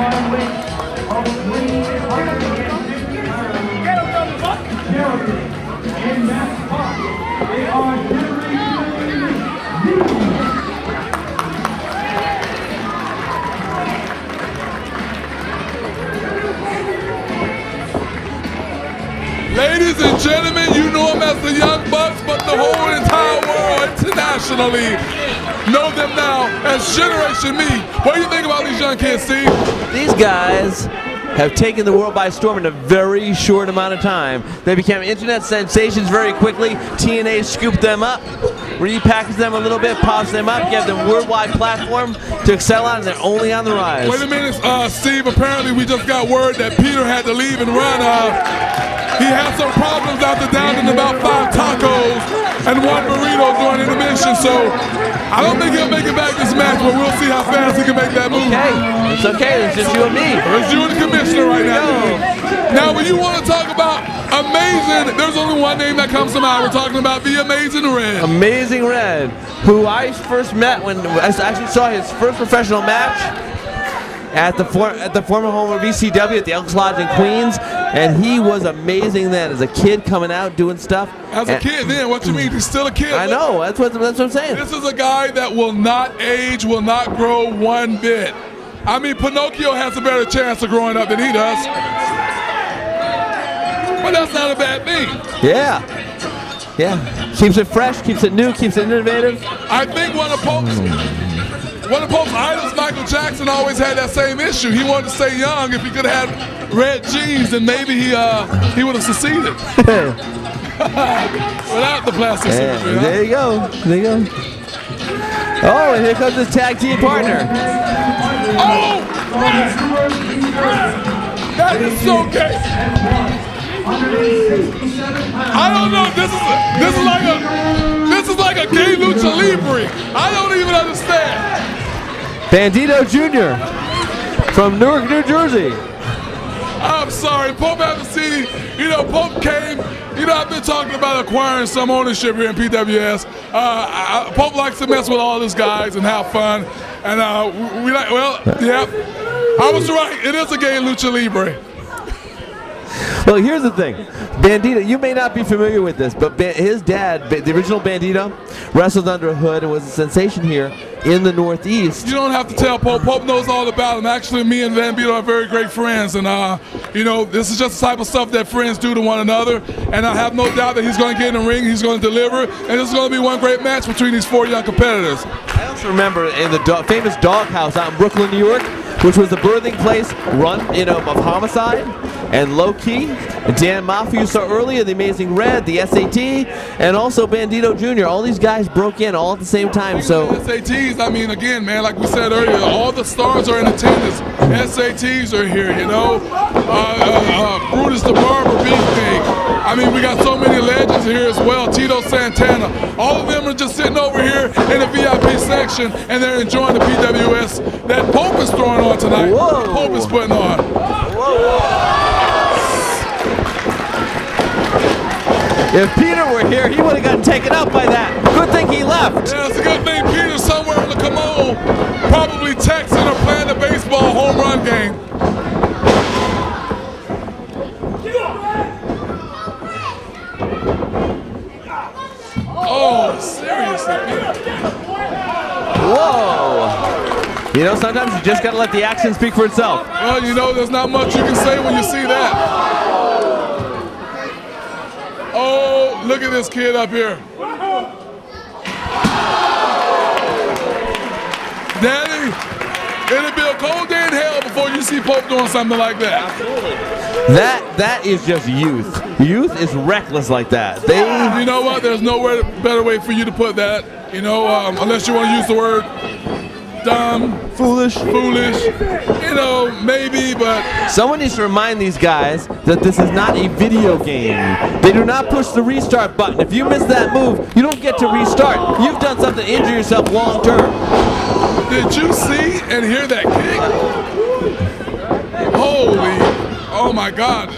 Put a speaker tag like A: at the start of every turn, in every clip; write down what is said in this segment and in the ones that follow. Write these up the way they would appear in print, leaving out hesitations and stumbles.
A: In that spot, they are
B: Ladies and gentlemen, you know them as the Young Bucks, but the whole entire world internationally know them now as Generation Me. What do you think about these young kids, Steve?
C: These guys have taken the world by storm in a very short amount of time. They became internet sensations very quickly. TNA scooped them up, repackaged them a little bit, polished them up, gave them a worldwide platform to excel on, and they're only on the rise.
B: Wait a minute, Steve. Apparently we just got word that Peter had to leave and run. He had some problems after downing about 5 tacos and 1 burrito during intermission, so I don't think he'll make it back this match, but we'll see how fast he can make that move.
C: Okay, it's okay. It's just you and me.
B: It's you and the commissioner right now. Now, when you want to talk about amazing, there's only one name that comes to mind. We're talking about the Amazing Red.
C: Amazing Red, who I first met when I actually saw his first professional match at the former home of ECW at the Elks Lodge in Queens, and he was amazing then as a kid coming out doing stuff.
B: As a kid then, what you mean? He's still a kid.
C: I know, that's what I'm saying.
B: This is a guy that will not age, will not grow one bit. I mean, Pinocchio has a better chance of growing up than he does. But that's not a bad thing.
C: Yeah. Yeah. Keeps it fresh, keeps it new, keeps it innovative.
B: I think one of Pope's idols, Michael Jackson, always had that same issue. He wanted to stay young. If he could have had red jeans, then maybe he would have succeeded. Without the plastic surgery.
C: There you go. There you go. Oh, and here comes his tag team partner.
B: Oh! That is so gay. I don't know. This is like a gay lucha libre. I don't even understand.
C: Bandido Jr. from Newark, New Jersey.
B: I'm sorry, Pope haven't seen. You know, Pope came. You know, I've been talking about acquiring some ownership here in PWS. Pope likes to mess with all these guys and have fun. And we like. Well, yeah, I was right. It is a gay lucha libre.
C: Well, here's the thing. Bandido, you may not be familiar with this, but his dad, the original Bandido, wrestled under a hood and was a sensation here in the Northeast.
B: You don't have to tell Pope. Pope knows all about him. Actually, me and Bandido are very great friends, and you know, this is just the type of stuff that friends do to one another. And I have no doubt that he's going to get in the ring, he's going to deliver, and this is going to be one great match between these 4 young competitors.
C: I also remember in the famous Doghouse out in Brooklyn, New York, which was the birthing place of Homicide and Low Key, and Dan Mafia you saw earlier, the Amazing Red, the SAT, and also Bandido Jr. All these guys broke in all at the same time. So
B: SATs, I mean, again, man, like we said earlier, all the stars are in attendance. SATs are here, you know. Brutus the Barber, Big Thing. I mean, we got so many legends here as well. Tito Santana. All of them are just sitting over here in the VIP section, and they're enjoying the PWS that Pope is throwing on tonight.
C: Whoa.
B: Pope is putting on.
C: Whoa. If Peter were here, he would have gotten taken out by that. Good thing he left.
B: Yeah, it's a good thing Peter's somewhere on the commode, probably texting or playing the baseball home run game. Oh, seriously, Peter.
C: Whoa. You know, sometimes you just got to let the action speak for itself.
B: Well, you know, there's not much you can say when you see that. Oh, look at this kid up here. Daddy, it'll be a cold day in hell before you see Pope doing something like that.
C: Absolutely. That is just youth. Youth is reckless like that.
B: You know what? There's no better way for you to put that. You know, unless you want to use the word dumb, foolish, you know, maybe, but
C: someone needs to remind these guys that this is not a video game. They do not push the restart button. If you miss that move, you don't get to restart. You've done something to injure yourself long term.
B: Did you see and hear that kick? Holy, oh my God.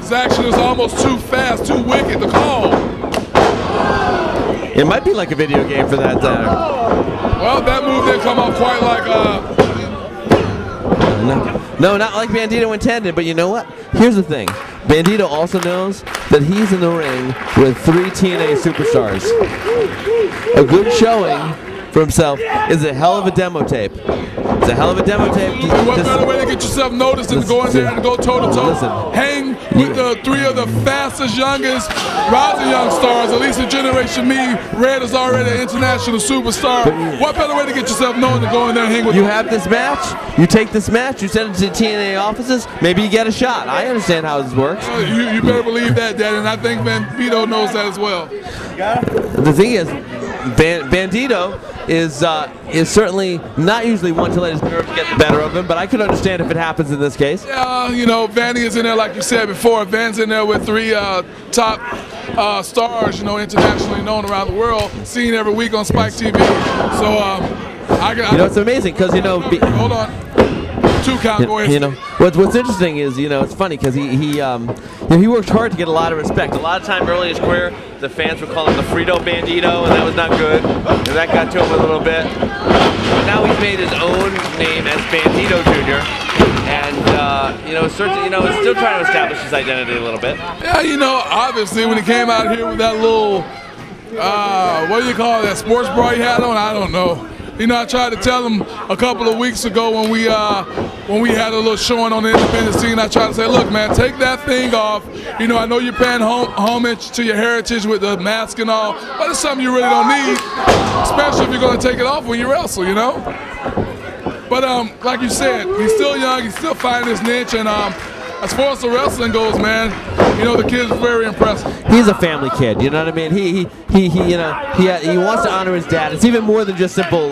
B: This action is almost too fast, too wicked to call.
C: It might be like a video game for that.
B: Well, that move didn't come off quite like
C: No, not like Bandido intended, but you know what? Here's the thing. Bandido also knows that he's in the ring with 3 TNA superstars. A good showing for himself is a hell of a demo tape. It's a hell of a demo tape.
B: What better way to get yourself noticed than to go in there and go toe-to-toe? Hang with the 3 of the fastest, youngest, rising young stars, at least in Generation Me. Red is already an international superstar. What better way to get yourself known than go in there and hang with
C: You have this match, you take this match, you send it to TNA offices, maybe you get a shot. I understand how this works.
B: You better believe that, Daddy, and I think Bandido knows that as well.
C: The thing is, Bandido is certainly not usually one to let his nerves get the better of him, but I could understand if it happens in this case.
B: Yeah, you know, Vanny is in there like you said before. Van's in there with 3 top stars, you know, internationally known around the world, seen every week on Spike TV. So
C: it's amazing because
B: hold on. 2 count. Go ahead.
C: You know, what's interesting is, it's funny because he worked hard to get a lot of respect. A lot of time early in his career, the fans would call him the Frito Bandido, and that was not good. And that got to him a little bit. But now he's made his own name as Bandido Jr. And is still trying to establish his identity a little bit.
B: Yeah, obviously when he came out here with that little, what do you call that, sports bra he had on? I don't know. I tried to tell him a couple of weeks ago when we had a little showing on the independent scene. I tried to say, look, man, take that thing off. I know you're paying homage to your heritage with the mask and all, but it's something you really don't need, especially if you're going to take it off when you wrestle, But like you said, he's still young, he's still finding his niche, and as far as the wrestling goes, man, the kid is very impressive.
C: He's a family kid, you know what I mean? He wants to honor his dad. It's even more than just simple,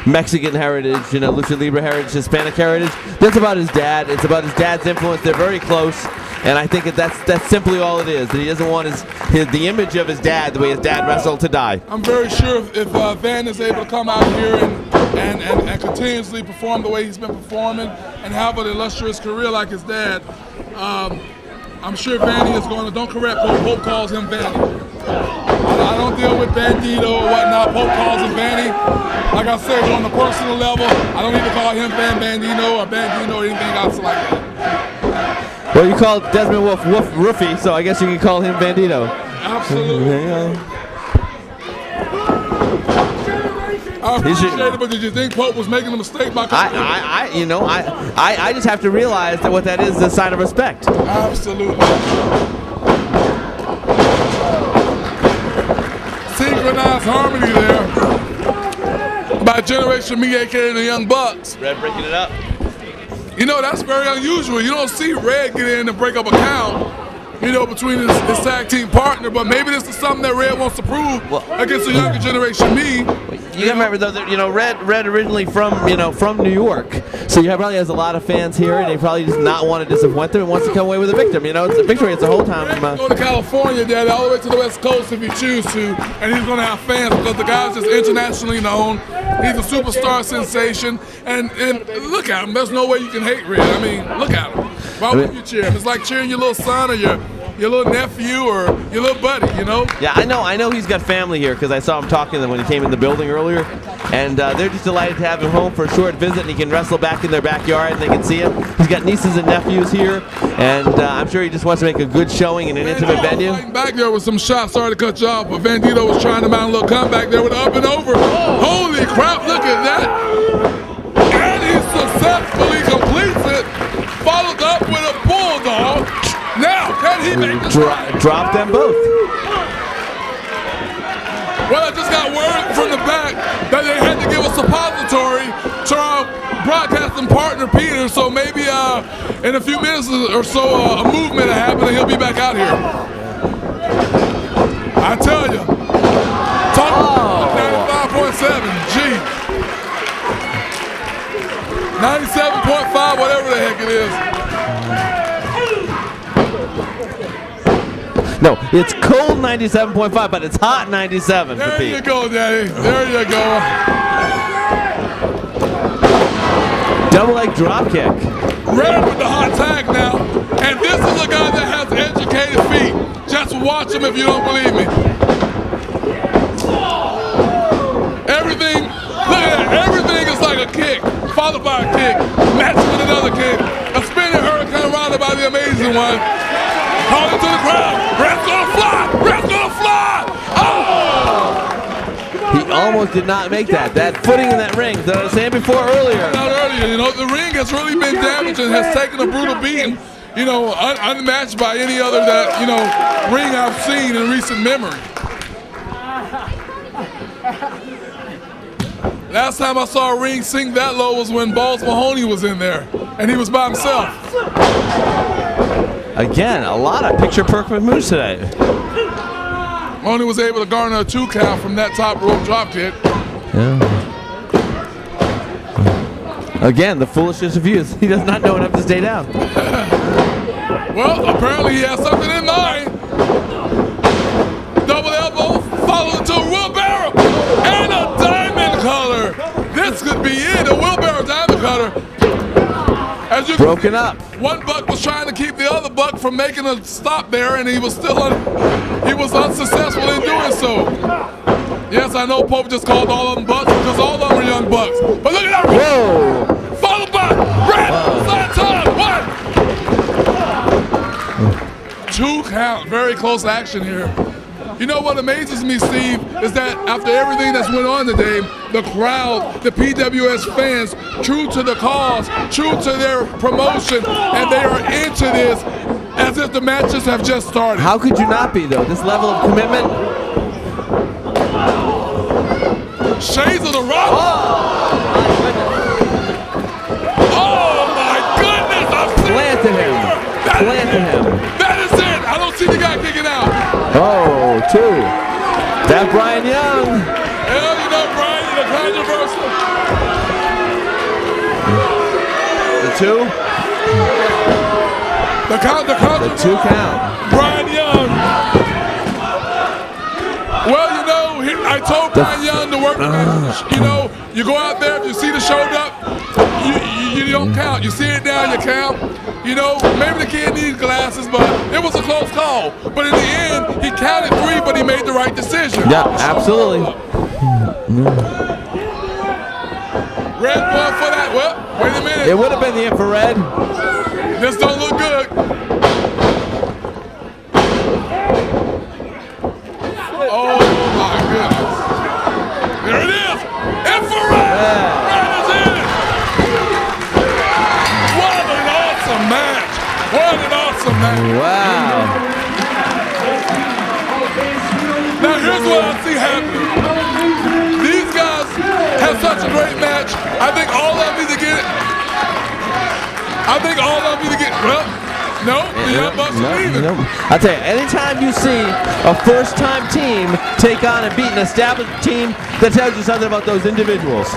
C: Mexican heritage, lucha libre heritage, Hispanic heritage. That's about his dad. It's about his dad's influence. They're very close, and I think that's simply all it is. That he doesn't want the image of his dad, the way his dad wrestled, to die.
B: I'm very sure if Van is able to come out here and continuously perform the way he's been performing and have an illustrious career like his dad, I'm sure Vanny is going to, don't correct Pope, Pope calls him Vanny. I don't deal with Bandido or whatnot, Pope calls him Vanny. Like I said, on the personal level, I don't need to call him Bandino or Bandino or anything else like that.
C: Well, you call Desmond Wolf Roofy, so I guess you can call him Bandito.
B: Absolutely. I appreciate it, but did you think Pope was making a mistake by calling
C: I just have to realize that what that is a sign of respect.
B: Absolutely. Synchronized harmony there by Generation Me, aka the Young Bucks.
C: Red breaking it up.
B: That's very unusual. You don't see Red get in and break up a count, between his tag team partner, but maybe this is something that Red wants to prove against the younger Generation Me.
C: You gotta remember though that Red originally from New York, so he probably has a lot of fans here, and he probably does not want to disappoint them and wants to come away with a victim. It's a victory. It's the whole time.
B: Go to California, Daddy, all the way to the West Coast if he choose to, and he's gonna have fans because the guy's just internationally known. He's a superstar sensation, and look at him. There's no way you can hate Red. I mean, look at him. Why would you cheer him? It's like cheering your little son or your little nephew or your little buddy, Yeah,
C: I know he's got family here because I saw him talking to them when he came in the building earlier, and they're just delighted to have him home for a short visit, and he can wrestle back in their backyard and they can see him. He's got nieces and nephews here, and I'm sure he just wants to make a good showing in an intimate venue.
B: Back there with some shots, sorry to cut you off, but Bandido was trying to mount a little comeback there with up and over. Holy crap, look at that. And he successfully completes it, followed up with a bulldog. Now, can he make the
C: drop them both?
B: Well, I just got word from the back that they had to give a suppository to our broadcasting partner, Peter, so maybe in a few minutes or so, a movement will happen and he'll be back out here. I tell you. Talk 95.7, gee. 97.5, whatever the heck it is.
C: No, it's cold 97.5, but it's hot 97 for Pete.
B: There you go, Daddy. There you go.
C: Double leg drop kick.
B: Red with the hot tag now. And this is a guy that has educated feet. Just watch him if you don't believe me. Everything, look at that. Everything is like a kick, followed by a kick. Matching with another kick. A spinning hurricane rounded by the amazing one. Calling to the crowd. Red's gonna fly! Red's gonna fly! Oh!
C: He almost did not make that. That footing in that ring that I was saying before earlier.
B: Not earlier, you know, the ring has really been damaged and has taken a brutal beating. You know, unmatched by any other that, you know, ring I've seen in recent memory. Last time I saw a ring sink that low was when Balls Mahoney was in there, and he was by himself.
C: Again, a lot of picture-perfect moves today.
B: Mahoney was able to garner a 2 count from that top rope drop kick.
C: Yeah. Again, the foolishness of youth. He does not know enough to stay down.
B: Well, apparently he has something in mind. Double elbow, followed to a wheelbarrow, and a diamond cutter. This could be it, a wheelbarrow diamond cutter. As you
C: Broken up.
B: One buck was trying to keep the other buck from making a stop there, and he was unsuccessful in doing so. Yes, I know Pope just called all of them bucks because all of them are young bucks. But look at that!
C: Whoa!
B: Follow by Red side time. 1, 2 count. Very close action here. You know what amazes me, Steve, is that after everything that's went on today, the crowd, the PWS fans, true to the cause, true to their promotion, and they are into this as if the matches have just started.
C: How could you not be, though? This level of commitment.
B: Shades of the Rock. Oh my goodness! I've seen
C: Planted him. Planted him.
B: That is it. I don't see the guy kicking out.
C: Oh, 2. That Brian Young.
B: Hell, you know, Brian, you're controversial.
C: The 2.
B: The
C: 2 count.
B: Brian Young. Well, you know, I told Brian Young to work the match. You know, you go out there, if you see the shoulder up, you don't count. You see it down, you count. You know, maybe the kid needs glasses, but it was a close call. But in the end, he counted 3, but he made the right decision.
C: Yeah, absolutely.
B: Red one for that. Well, wait a minute.
C: It would have been the infrared.
B: This don't look good. Oh my goodness. There it is. Infrared. Red is in it. What an awesome match. What an awesome match.
C: Wow.
B: Now here's what I see happening. These guys have such a great match. I think all of them need to get it. Well, no, the Young Bucks are leaving.
C: I'll tell you, anytime you see a first-time team take on and beat an established team, that tells you something about those individuals.